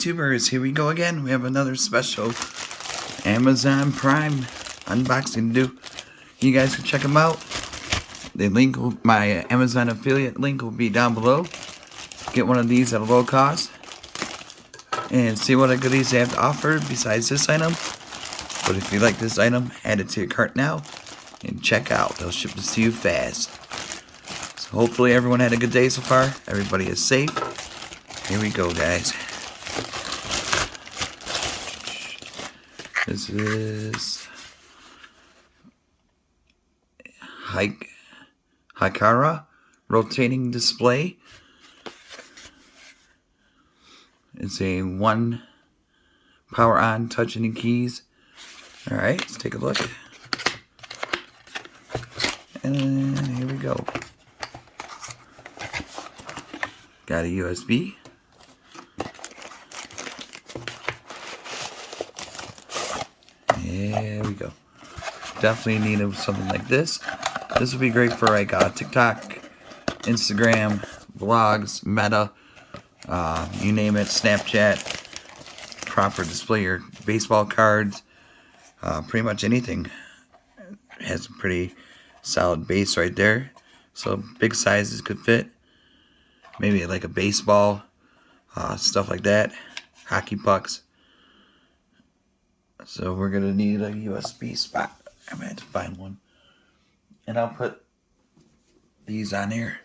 YouTubers, here we go again. We have another special Amazon Prime unboxing to do. You guys can check them out. The link, my Amazon affiliate link will be down below. Get one of these at a low cost and see what goodies they have to offer besides this item. But if you like this item, add it to your cart now and check out. They'll ship this to you fast. So hopefully everyone had a good day so far. Everybody is safe. Here we go, guys. This is Hicarer rotating display. It's a one power on, touch any keys. Alright, let's take a look. And here we go. Got a USB. There we go. Definitely need something like this. This would be great for like TikTok, Instagram, vlogs, Meta, you name it, Snapchat. Proper display your baseball cards. Pretty much anything. It has a pretty solid base right there. So big sizes could fit. Maybe like a baseball, stuff like that. Hockey pucks. So we're going to need a USB spot. I'm going to have to find one. And I'll put these on here.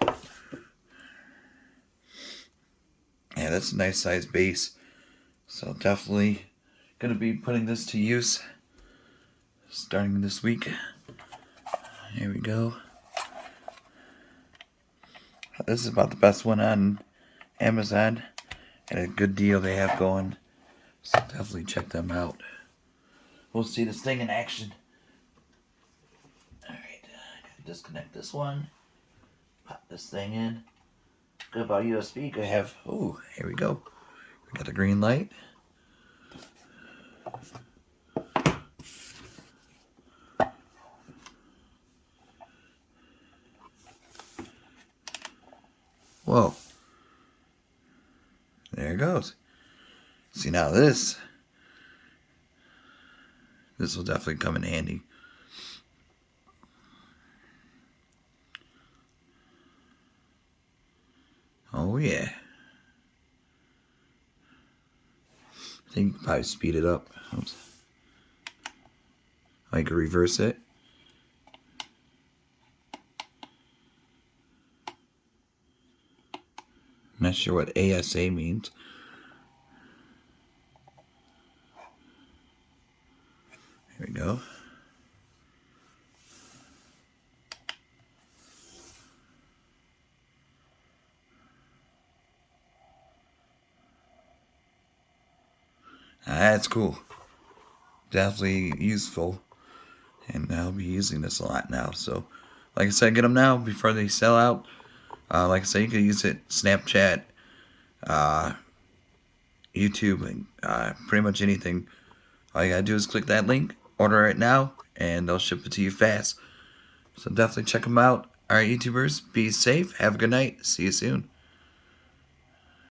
Yeah, that's a nice size base. So definitely going to be putting this to use starting this week. Here we go. This is about the best one on Amazon. And a good deal they have going. So definitely check them out. We'll see this thing in action. Alright, disconnect this one. Pop this thing in. Good about USB, could have, oh, here we go. We got the green light. Whoa. There it goes. See, now this will definitely come in handy. Oh yeah. I think you can probably speed it up. Oops. I can reverse it. I'm not sure what ASA means. Here we go. That's cool. Definitely useful. And I'll be using this a lot now. So, like I said, get them now before they sell out. Like I said, you can use it Snapchat, YouTube, and pretty much anything. All you gotta do is click that link, order it now, and they'll ship it to you fast. So definitely check them out. Alright, YouTubers, be safe, have a good night, see you soon.